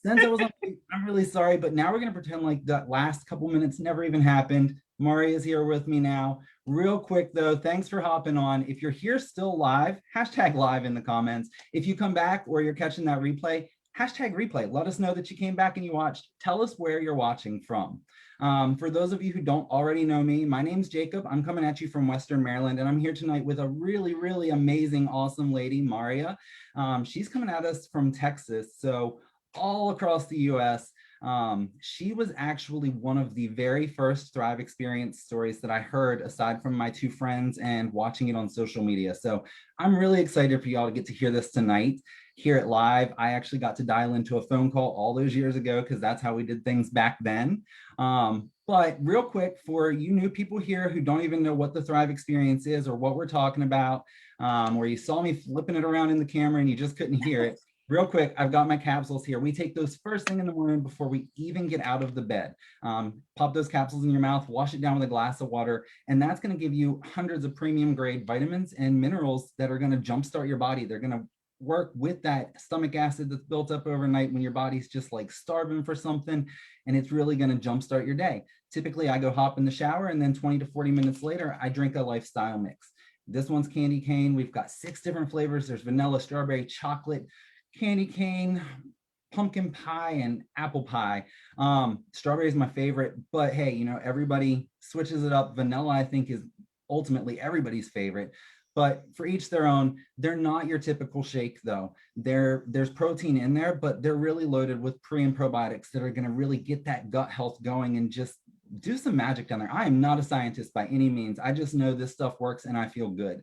Since I was on mute, I'm really sorry, but now we're going to pretend like that last couple minutes never even happened. Mauria is here with me now. Real quick though, thanks for hopping on. If you're here still live, hashtag live in the comments. If you come back or you're catching that replay, hashtag replay. Let us know that you came back and you watched. Tell us where you're watching from. For those of you who don't already know me, my name's Jacob. I'm coming at you from Western Maryland, and I'm here tonight with a really, really amazing, awesome lady, Mauria. She's coming at us from Texas. So all across the US. She was actually one of the very first Thrive Experience stories that I heard, aside from my two friends and watching it on social media. So I'm really excited for y'all to get to hear this tonight, hear it live. I actually got to dial into a phone call all those years ago because that's how we did things back then. But real quick, for you new people here who don't even know what the Thrive Experience is or what we're talking about, or you saw me flipping it around in the camera and you just couldn't hear it, real quick, I've got my capsules here. We take those first thing in the morning before we even get out of the bed. Pop those capsules in your mouth, wash it down with a glass of water, and that's going to give you hundreds of premium grade vitamins and minerals that are going to jumpstart your body. They're going to work with that stomach acid that's built up overnight when your body's just like starving for something, and it's really going to jumpstart your day. Typically, I go hop in the shower, and then 20 to 40 minutes later, I drink a lifestyle mix. This one's candy cane. We've got 6 different flavors. There's vanilla, strawberry, chocolate, candy cane, pumpkin pie, and apple pie. Strawberry is my favorite, but hey, you know, everybody switches it up. Vanilla, I think, is ultimately everybody's favorite, but for each their own. They're not your typical shake though. There's protein in there, but they're really loaded with pre and probiotics that are going to really get that gut health going and just do some magic down there. I am not a scientist by any means. I just know this stuff works and I feel good.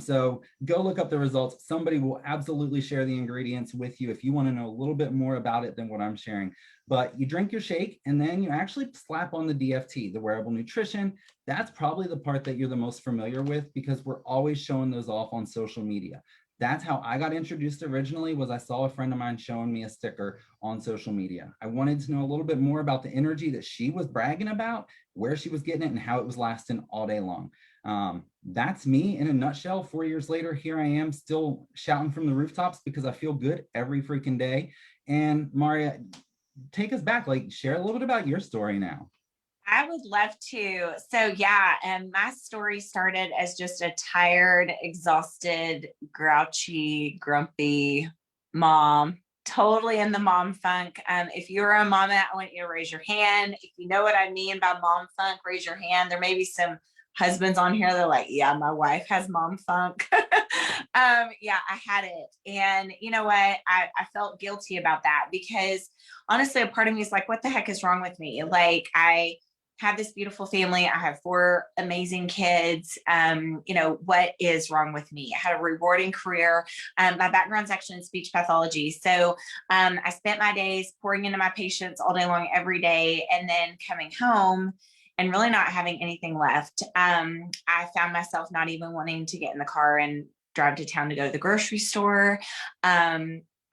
So go look up the results. Somebody will absolutely share the ingredients with you if you want to know a little bit more about it than what I'm sharing. But you drink your shake and then you actually slap on the DFT, the wearable nutrition. That's probably the part that you're the most familiar with because we're always showing those off on social media. That's how I got introduced originally, was I saw a friend of mine showing me a sticker on social media. I wanted to know a little bit more about the energy that she was bragging about, where she was getting it, and how it was lasting all day long. That's me in a nutshell. 4 years later, here I am still shouting from the rooftops because I feel good every freaking day. And Mauria, take us back, like share a little bit about your story now. I would love to. So yeah, and my story started as just a tired, exhausted, grouchy, grumpy mom, totally in the mom funk. If you're a mama, I want you to raise your hand. If you know what I mean by mom funk, raise your hand. There may be some husbands on here that are like, yeah, my wife has mom funk. Yeah, I had it. And you know what? I felt guilty about that because honestly, a part of me is like, what the heck is wrong with me? Like, I have this beautiful family. I have 4 amazing kids. You know, what is wrong with me? I had a rewarding career. My background's actually in speech pathology. So I spent my days pouring into my patients all day long, every day, and then coming home and really not having anything left. I found myself not even wanting to get in the car and drive to town to go to the grocery store.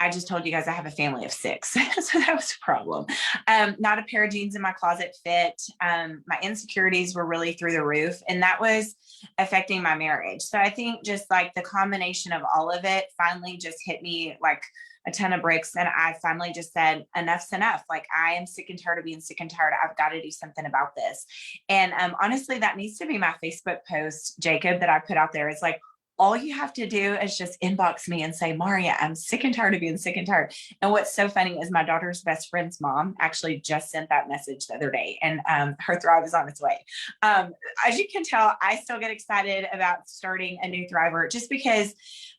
I just told you guys I have a family of 6. So that was a problem. Not a pair of jeans in my closet fit. My insecurities were really through the roof, and that was affecting my marriage. So I think just like the combination of all of it finally just hit me like a ton of bricks. And I finally just said, enough's enough. Like, I am sick and tired of being sick and tired. I've got to do something about this. And honestly, that needs to be my Facebook post, Jacob, that I put out there. It's like, all you have to do is just inbox me and say, Mauria, I'm sick and tired of being sick and tired. And what's so funny is my daughter's best friend's mom actually just sent that message the other day, and her Thrive is on its way. As you can tell, I still get excited about starting a new Thriver just because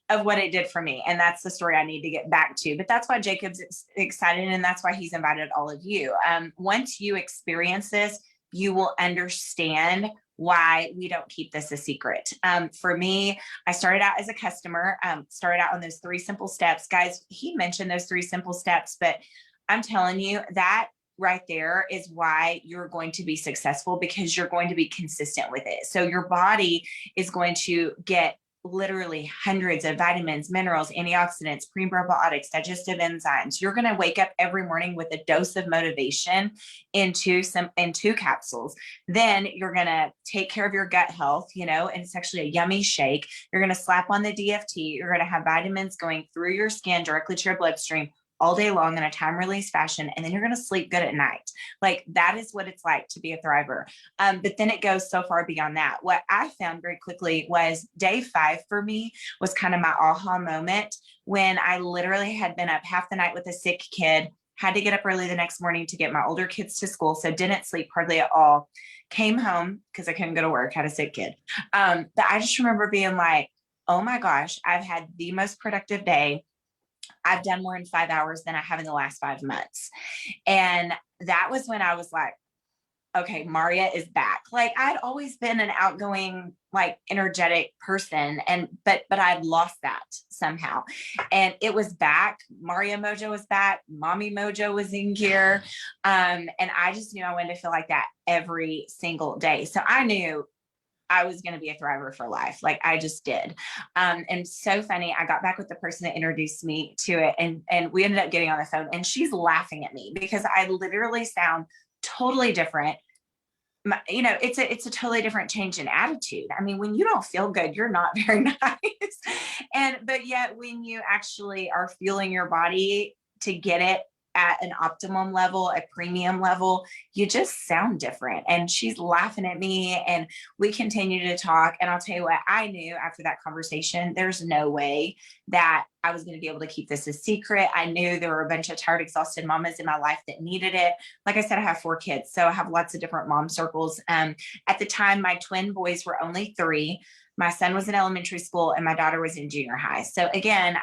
of what it did for me. And that's the story I need to get back to. But that's why Jacob's excited, and that's why he's invited all of you. Once you experience this, you will understand why we don't keep this a secret. For me, I started out as a customer, started out on those 3 simple steps. Guys, he mentioned those 3 simple steps, but I'm telling you that right there is why you're going to be successful, because you're going to be consistent with it. So your body is going to get literally hundreds of vitamins, minerals, antioxidants, prebiotics, digestive enzymes. You're going to wake up every morning with a dose of motivation in 2 capsules. Then you're going to take care of your gut health, you know, and it's actually a yummy shake. You're going to slap on the DFT. You're going to have vitamins going through your skin directly to your bloodstream. all day long in a time release fashion, and then you're going to sleep good at night. Like that is what it's like to be a thriver. But then it goes so far beyond that. What I found very quickly was day 5 for me was kind of my aha moment, when I literally had been up half the night with a sick kid, had to get up early the next morning to get my older kids to school. So didn't sleep hardly at all. Came home because I couldn't go to work, had a sick kid. But I just remember being like, oh my gosh, I've had the most productive day. I've done more in 5 hours than I have in the last 5 months. And that was when I was like, okay, Mauria is back. Like I'd always been an outgoing, like energetic person. But I'd lost that somehow. And it was back. Mauria Mojo was back. Mommy Mojo was in gear. And I just knew I wanted to feel like that every single day. So I knew I was going to be a thriver for life. Like I just did. And so funny. I got back with the person that introduced me to it, and we ended up getting on the phone, and she's laughing at me because I literally sound totally different. It's a totally different change in attitude. I mean, when you don't feel good, you're not very nice. But yet when you actually are feeling your body to get it at an optimum level, a premium level, you just sound different. And she's laughing at me, and we continue to talk. And I'll tell you what, I knew after that conversation, there's no way that I was going to be able to keep this a secret. I knew there were a bunch of tired, exhausted mamas in my life that needed it. Like I said, I have 4 kids, so I have lots of different mom circles. At the time, my twin boys were only 3. My son was in elementary school and my daughter was in junior high. So again,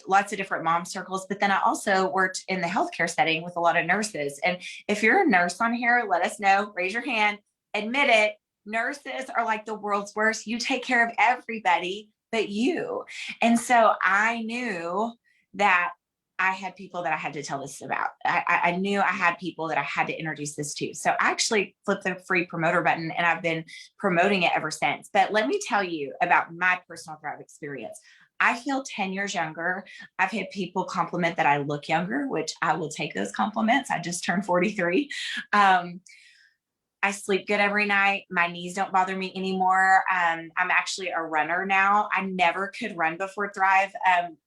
lots of different mom circles, but then I also worked in the healthcare setting with a lot of nurses. And if you're a nurse on here, let us know, raise your hand, admit it. Nurses are like the world's worst. You take care of everybody but you. And so I knew that I had people that I had to tell this about. I knew I had people that I had to introduce this to. So I actually flipped the free promoter button, and I've been promoting it ever since. But let me tell you about my personal Thrive experience. I feel 10 years younger. I've had people compliment that I look younger, which I will take those compliments. I just turned 43. I sleep good every night. My knees don't bother me anymore. I'm actually a runner now. I never could run before Thrive.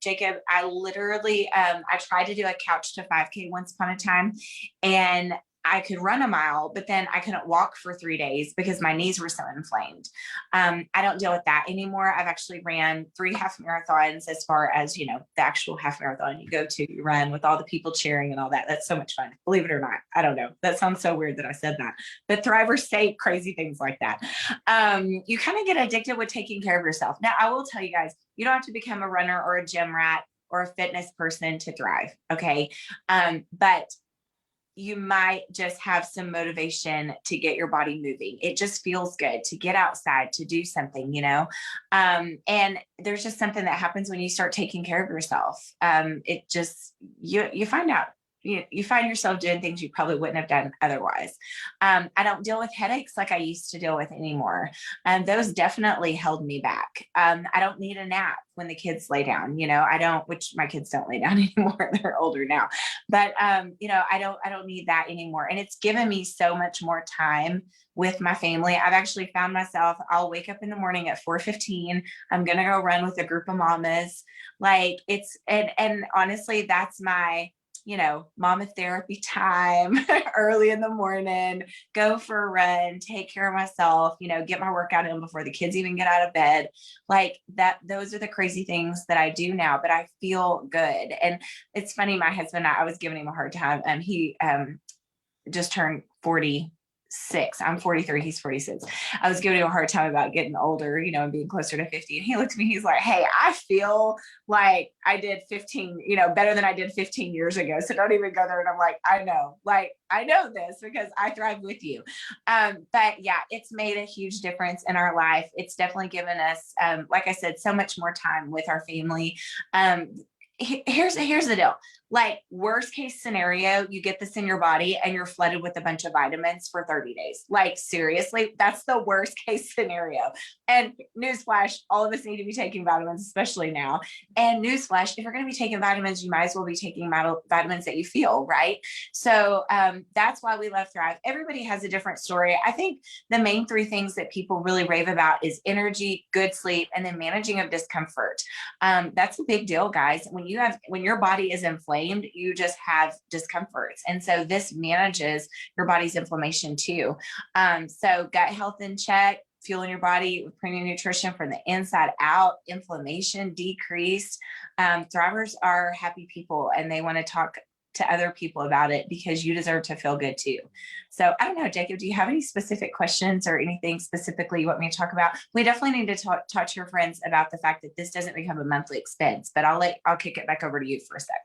Jacob, I literally, I tried to do a couch to 5K once upon a time, and I could run a mile, but then I couldn't walk for 3 days because my knees were so inflamed. I don't deal with that anymore. I've actually ran 3 half marathons, as far as, the actual half marathon you go to, you run with all the people cheering and all that. That's so much fun. Believe it or not. I don't know. That sounds so weird that I said that, but thrivers say crazy things like that. You kind of get addicted with taking care of yourself. Now, I will tell you guys, you don't have to become a runner or a gym rat or a fitness person to thrive. Okay. But you might just have some motivation to get your body moving. It just feels good to get outside, to do something, and there's just something that happens when you start taking care of yourself. It just, you find out, you find yourself doing things you probably wouldn't have done otherwise. I don't deal with headaches like I used to deal with anymore. Those definitely held me back. I don't need a nap when the kids lay down, which my kids don't lay down anymore. They're older now, but I don't need that anymore. And it's given me so much more time with my family. I've actually found myself, I'll wake up in the morning at 4:15. I'm going to go run with a group of mamas. Like and honestly, that's my, mama therapy time early in the morning, go for a run, take care of myself, get my workout in before the kids even get out of bed. Like that, those are the crazy things that I do now, but I feel good. And it's funny, my husband, I was giving him a hard time, and he just turned 46. I'm 43. He's 46. I was giving him a hard time about getting older, and being closer to 50. And he looked at me, he's like, hey, I feel like I did 15, better than I did 15 years ago. So don't even go there. And I'm like, I know this because I thrive with you. But yeah, it's made a huge difference in our life. It's definitely given us, like I said, so much more time with our family. Here's the deal. Like, worst case scenario, you get this in your body and you're flooded with a bunch of vitamins for 30 days. Like, seriously, that's the worst case scenario. And newsflash, all of us need to be taking vitamins, especially now. And newsflash, if you're going to be taking vitamins, you might as well be taking vitamins that you feel, right? So that's why we love Thrive. Everybody has a different story. I think the main 3 things that people really rave about is energy, good sleep, and then managing of discomfort. That's a big deal, guys. When your body is inflamed, inflamed, you just have discomforts. And so this manages your body's inflammation too. So gut health in check, fueling your body with premium nutrition from the inside out, inflammation decreased. Thrivers are happy people and they want to talk to other people about it because you deserve to feel good too. So I don't know, Jacob, do you have any specific questions or anything specifically you want me to talk about? We definitely need to talk to your friends about the fact that this doesn't become a monthly expense, but I'll kick it back over to you for a sec.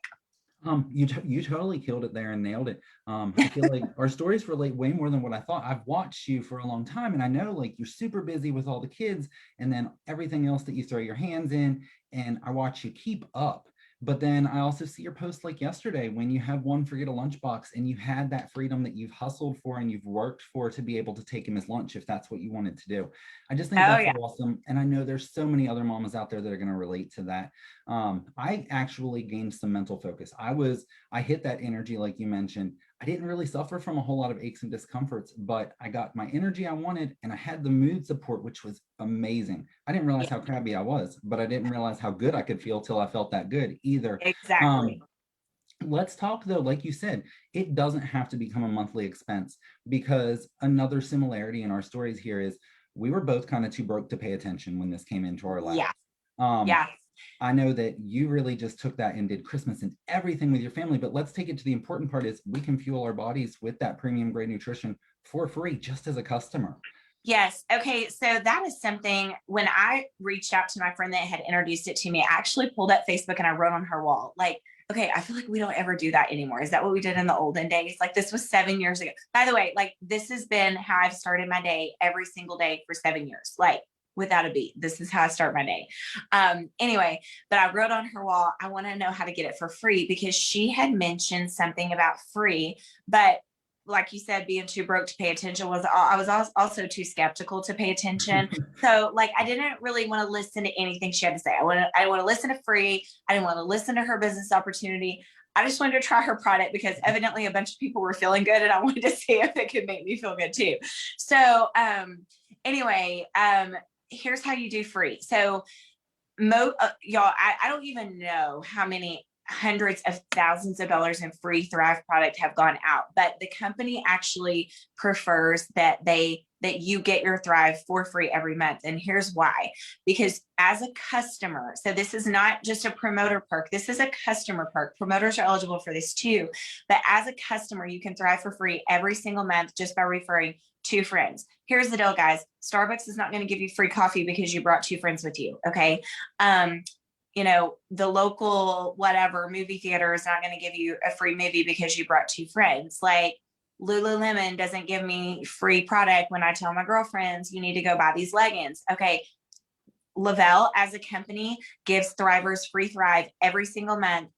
You totally killed it there and nailed it. I feel like our stories relate way more than what I thought. I've watched you for a long time and I know like you're super busy with all the kids and then everything else that you throw your hands in, and I watch you keep up. But then I also see your post like yesterday when you had one forget a lunchbox and you had that freedom that you've hustled for and you've worked for to be able to take him as lunch if that's what you wanted to do. I just think that's awesome. And I know there's so many other mamas out there that are going to relate to that. I actually gained some mental focus. I hit that energy like you mentioned. I didn't really suffer from a whole lot of aches and discomforts, but I got my energy I wanted and I had the mood support, which was amazing. I didn't realize how crabby I was, but I didn't realize how good I could feel till I felt that good either. Exactly. Let's talk though, like you said, it doesn't have to become a monthly expense, because another similarity in our stories here is we were both kind of too broke to pay attention when this came into our lives. Yeah. I know that you really just took that and did Christmas and everything with your family, but let's take it to the important part is we can fuel our bodies with that premium grade nutrition for free, just as a customer. Yes. Okay. So that is something when I reached out to my friend that had introduced it to me, I actually pulled up Facebook and I wrote on her wall, like, okay, I feel like we don't ever do that anymore. Is that what we did in the olden days? Like this was 7 years ago. By the way, like this has been how I've started my day every single day for 7 years. Like without a beat. This is how I start my day. Anyway, but I wrote on her wall, I want to know how to get it for free because she had mentioned something about free, but like you said, being too broke to pay attention I was also too skeptical to pay attention. So like, I didn't really want to listen to anything she had to say. I want to listen to free. I didn't want to listen to her business opportunity. I just wanted to try her product because evidently a bunch of people were feeling good and I wanted to see if it could make me feel good too. So, anyway, here's how you do free. So y'all, I don't even know how many hundreds of thousands of dollars in free Thrive product have gone out, but the company actually prefers that you get your Thrive for free every month. And here's why, because as a customer, so this is not just a promoter perk, this is a customer perk. Promoters are eligible for this too, but as a customer, you can Thrive for free every single month just by referring 2 friends. Here's the deal, guys. Starbucks is not going to give you free coffee because you brought 2 friends with you. Okay. The local whatever movie theater is not going to give you a free movie because you brought 2 friends. Like Lululemon doesn't give me free product when I tell my girlfriends you need to go buy these leggings. Okay. Lavelle as a company gives Thrivers free Thrive every single month,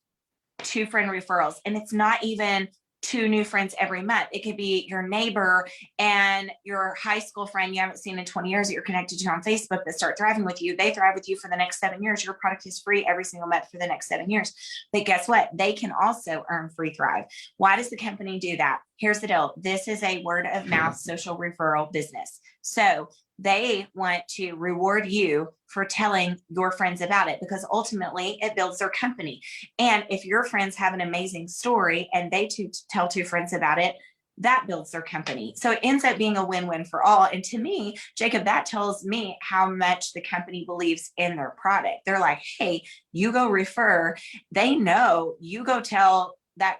2 friend referrals. And it's not even 2 new friends every month. It could be your neighbor and your high school friend you haven't seen in 20 years that you're connected to on Facebook that start thriving with you. They thrive with you for the next 7 years. Your product is free every single month for the next 7 years. But guess what? They can also earn free Thrive. Why does the company do that? Here's the deal. This is a word of mouth social referral business. So they want to reward you for telling your friends about it because ultimately it builds their company. And if your friends have an amazing story and they tell 2 friends about it, that builds their company. So it ends up being a win-win for all. And to me, Jacob, that tells me how much the company believes in their product. They're like, hey, you go refer. They know you go tell that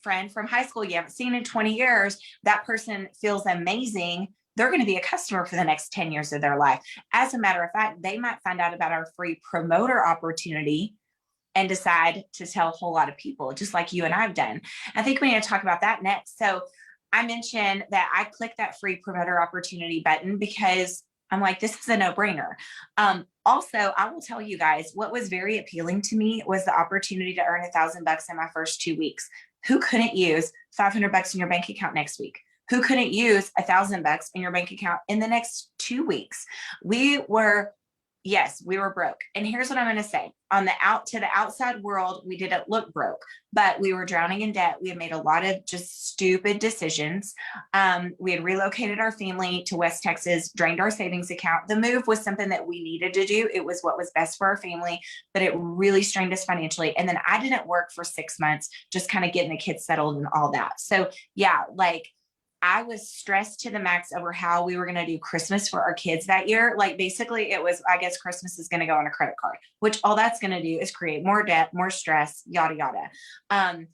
friend from high school you haven't seen in 20 years. That person feels amazing. They're going to be a customer for the next 10 years of their life. As a matter of fact, they might find out about our free promoter opportunity and decide to tell a whole lot of people, just like you and I've done. I think we need to talk about that next. So I mentioned that I clicked that free promoter opportunity button because I'm like, this is a no-brainer. Also, I will tell you guys what was very appealing to me was the opportunity to earn $1,000 in my first 2 weeks. Who couldn't use $500 in your bank account next week? Who couldn't use $1,000 in your bank account in the next 2 weeks? We were Yes, we were broke. And here's what I'm going to say. On the outside world, we didn't look broke, but we were drowning in debt. We had made a lot of just stupid decisions. We had relocated our family to West Texas, drained our savings account. The move was something that we needed to do. It was what was best for our family, but it really strained us financially. And then I didn't work for 6 months, just kind of getting the kids settled and all that. So yeah, like I was stressed to the max over how we were going to do Christmas for our kids that year. Like basically it was, I guess Christmas is going to go on a credit card, which all that's going to do is create more debt, more stress, yada, yada.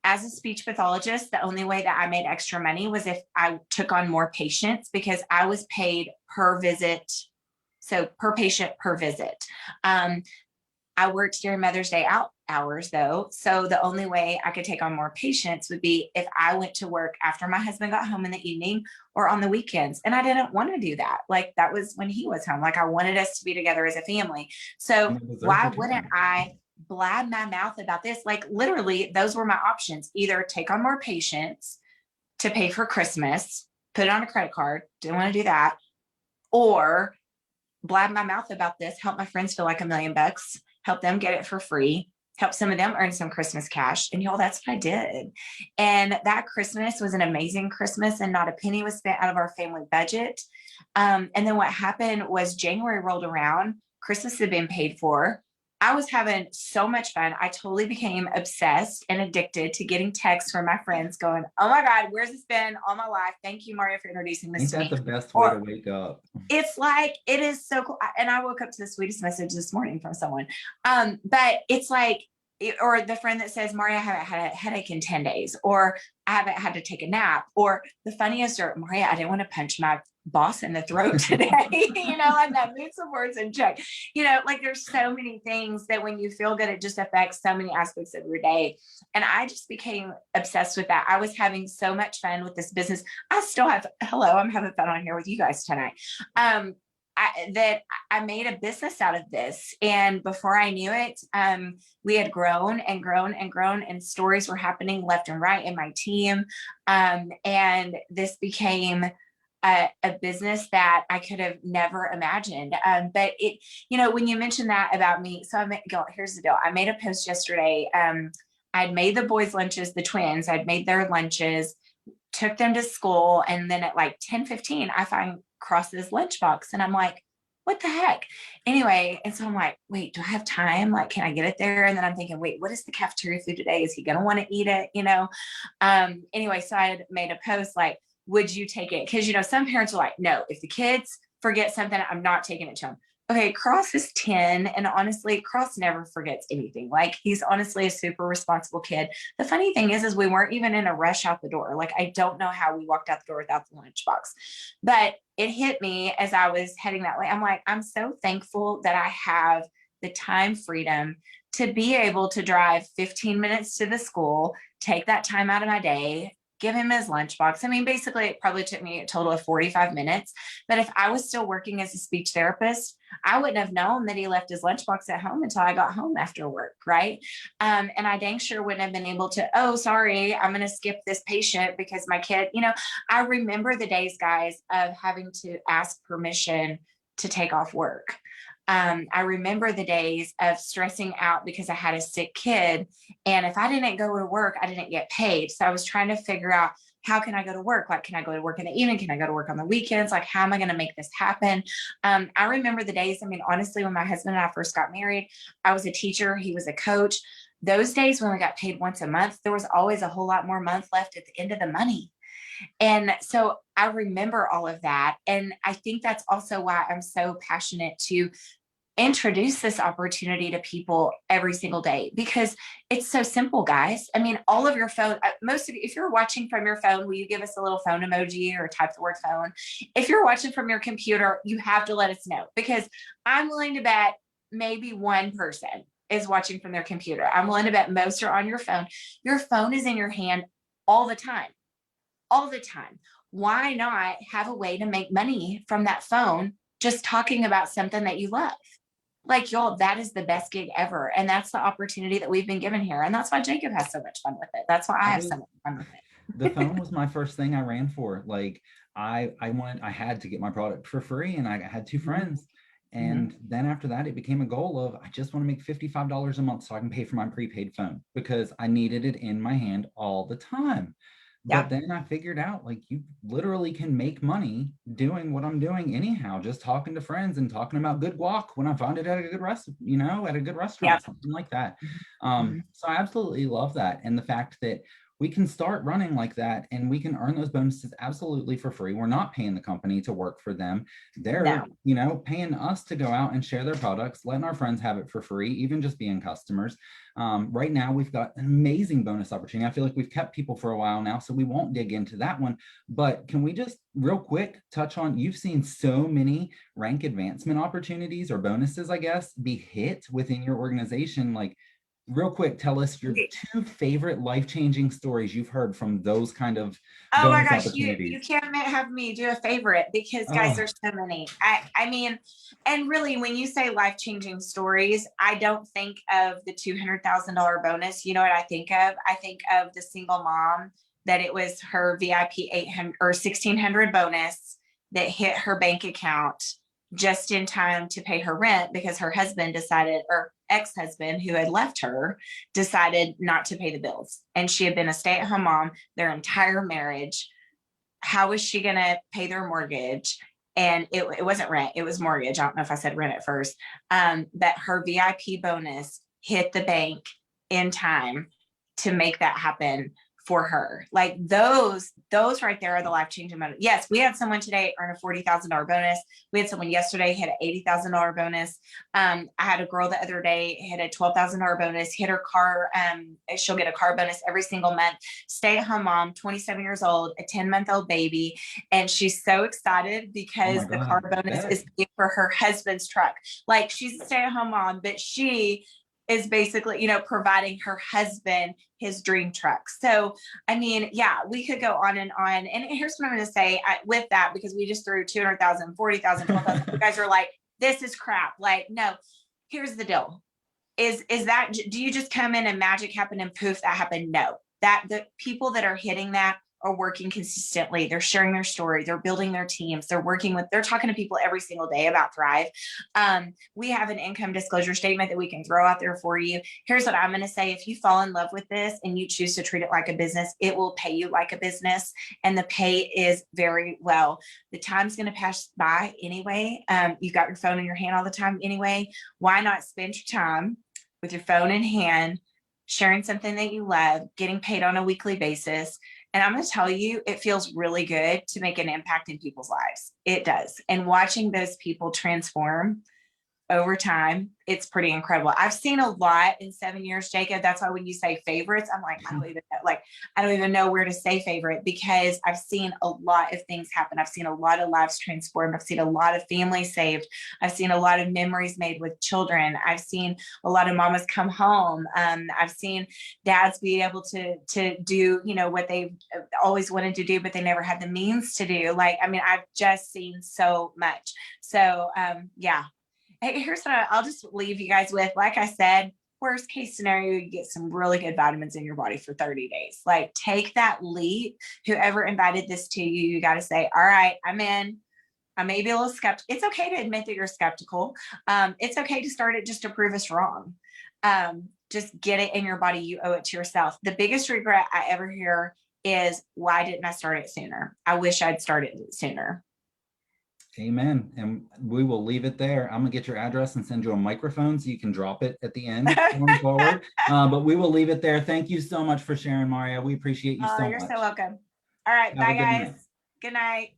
As a speech pathologist, the only way that I made extra money was if I took on more patients because I was paid per visit. So per patient per visit. I worked during Mother's Day hours though. So the only way I could take on more patients would be if I went to work after my husband got home in the evening or on the weekends. And I didn't want to do that. Like that was when he was home. Like I wanted us to be together as a family. So why wouldn't I blab my mouth about this? Like literally those were my options. Either take on more patients to pay for Christmas, put it on a credit card. Didn't want to do that. Or blab my mouth about this, help my friends feel like $1,000,000, help them get it for free, help some of them earn some Christmas cash. And y'all, that's what I did. And that Christmas was an amazing Christmas and not a penny was spent out of our family budget. And then what happened was January rolled around, Christmas had been paid for. I was having so much fun. I totally became obsessed and addicted to getting texts from my friends going, oh my God, where's this been all my life? Thank you, Mauria, for introducing this to me. Ain't that the best way to wake up? It's like, it is so cool. And I woke up to the sweetest message this morning from someone. But it's like, or the friend that says, Mauria, I haven't had a headache in 10 days, or I haven't had to take a nap, or the funniest, or Mauria, I didn't want to punch my boss in the throat today. Like that, move some words in check. Like there's so many things that when you feel good, it just affects so many aspects of your day. And I just became obsessed with that. I was having so much fun with this business. I still have, I'm having fun on here with you guys tonight. I made a business out of this. And before I knew it, we had grown and grown and grown, and stories were happening left and right in my team. And this became a business that I could have never imagined. But it, when you mentioned that about me, so here's the deal. I made a post yesterday. I'd made the boys' lunches, the twins, I'd made their lunches, took them to school. And then at like 10:15, I find Cross's lunchbox and I'm like, what the heck? Anyway, and so I'm like, wait, do I have time? Like, can I get it there? And then I'm thinking, wait, what is the cafeteria food today? Is he going to want to eat it? Anyway, so I had made a post like, would you take it? Because, some parents are like, no, if the kids forget something, I'm not taking it to them. Okay, Cross is 10. And honestly, Cross never forgets anything. Like he's honestly a super responsible kid. The funny thing is we weren't even in a rush out the door. Like, I don't know how we walked out the door without the lunchbox, but it hit me as I was heading that way. I'm like, I'm so thankful that I have the time freedom to be able to drive 15 minutes to the school, take that time out of my day, give him his lunchbox. I mean, basically it probably took me a total of 45 minutes, but if I was still working as a speech therapist, I wouldn't have known that he left his lunchbox at home until I got home after work. Right. And I dang sure wouldn't have been able to, oh, sorry, I'm going to skip this patient because my kid, I remember the days, guys, of having to ask permission to take off work. I remember the days of stressing out because I had a sick kid. And if I didn't go to work, I didn't get paid. So I was trying to figure out, how can I go to work? Like, can I go to work in the evening? Can I go to work on the weekends? Like, how am I going to make this happen? I remember the days, honestly, when my husband and I first got married, I was a teacher. He was a coach. Those days when we got paid once a month, there was always a whole lot more month left at the end of the money. And so I remember all of that. And I think that's also why I'm so passionate to introduce this opportunity to people every single day, because it's so simple, guys. All of your phone, most of you, if you're watching from your phone, will you give us a little phone emoji or type the word phone? If you're watching from your computer, you have to let us know, because I'm willing to bet maybe one person is watching from their computer. I'm willing to bet most are on your phone. Your phone is in your hand all the time. Why not have a way to make money from that phone just talking about something that you love? Like, y'all, that is the best gig ever. And that's the opportunity that we've been given here. And that's why Jacob has so much fun with it. That's why I have so much fun with it. The phone was my first thing I ran for. Like I had to get my product for free, and I had two friends. And then after that, it became a goal of, I just want to make $55 a month so I can pay for my prepaid phone because I needed it in my hand all the time. Yeah. But then I figured out like you literally can make money doing what I'm doing anyhow, just talking to friends and talking about good guac when I find it at a good at a good restaurant, Yeah. something like that. Mm-hmm. So I absolutely love that. And the fact that we can start running like that and we can earn those bonuses absolutely for free. We're not paying the company to work for them. They're, paying us to go out and share their products, letting our friends have it for free, even just being customers. Right now, we've got an amazing bonus opportunity. I feel like we've kept people for a while now, so we won't dig into that one. But can we just real quick touch on, you've seen so many rank advancement opportunities or bonuses, I guess, be hit within your organization. Like, real quick, tell us your 2 favorite life-changing stories you've heard from those kind of Oh my bonus gosh, opportunities. you can't have me do a favorite because guys, there's so many. I mean, and really when you say life-changing stories, I don't think of the $200,000 bonus. You know what I think of? I think of the single mom that it was her VIP 800 or 1,600 bonus that hit her bank account just in time to pay her rent because her husband decided, or ex-husband who had left her, decided not to pay the bills. And she had been a stay-at-home mom their entire marriage. How was she going to pay their mortgage? And it wasn't rent, it was mortgage. I don't know if I said rent at first. But her VIP bonus hit the bank in time to make that happen for her. Like those right there are the life-changing moments. Yes, we had someone today earn a $40,000 bonus. We had someone yesterday hit an $80,000 bonus. I had a girl the other day hit a $12,000 bonus, hit her car. She'll get a car bonus every single month. Stay-at-home mom, 27 years old, a 10-month-old baby. And she's so excited because the car bonus is for her husband's truck. Like she's a stay-at-home mom, but she is basically, providing her husband his dream truck. So, I mean, yeah, we could go on and on. And here's what I'm going to say with that, because we just threw 200,000, 40,000, 12,000. You guys are like, this is crap. Like, no, here's the deal. Is that, do you just come in and magic happen and poof, that happened? No, that the people that are hitting that are working consistently. They're sharing their story. They're building their teams. They're talking to people every single day about Thrive. We have an income disclosure statement that we can throw out there for you. Here's what I'm going to say. If you fall in love with this and you choose to treat it like a business, it will pay you like a business, and the pay is very well. The time's going to pass by anyway. You've got your phone in your hand all the time anyway. Why not spend your time with your phone in hand, sharing something that you love, getting paid on a weekly basis? And I'm going to tell you, it feels really good to make an impact in people's lives. It does. And watching those people transform over time, it's pretty incredible. I've seen a lot in 7 years, Jacob. That's why when you say favorites, I'm like, I don't even know where to say favorite, because I've seen a lot of things happen. I've seen a lot of lives transformed. I've seen a lot of families saved. I've seen a lot of memories made with children. I've seen a lot of mamas come home. I've seen dads be able to do, what they've always wanted to do, but they never had the means to do. Like, I mean, I've just seen so much. So, yeah. Hey, here's what I'll just leave you guys with. Like I said, worst case scenario, you get some really good vitamins in your body for 30 days. Like, take that leap. Whoever invited this to you, you got to say, all right, I'm in. I may be a little skeptical. It's okay to admit that you're skeptical. It's okay to start it just to prove us wrong. Just get it in your body. You owe it to yourself. The biggest regret I ever hear is, why didn't I start it sooner? I wish I'd started it sooner. Amen. And we will leave it there. I'm gonna get your address and send you a microphone so you can drop it at the end going forward. But we will leave it there. Thank you so much for sharing, Mauria. We appreciate you so much. You're so welcome. All right. Bye, guys. Good night.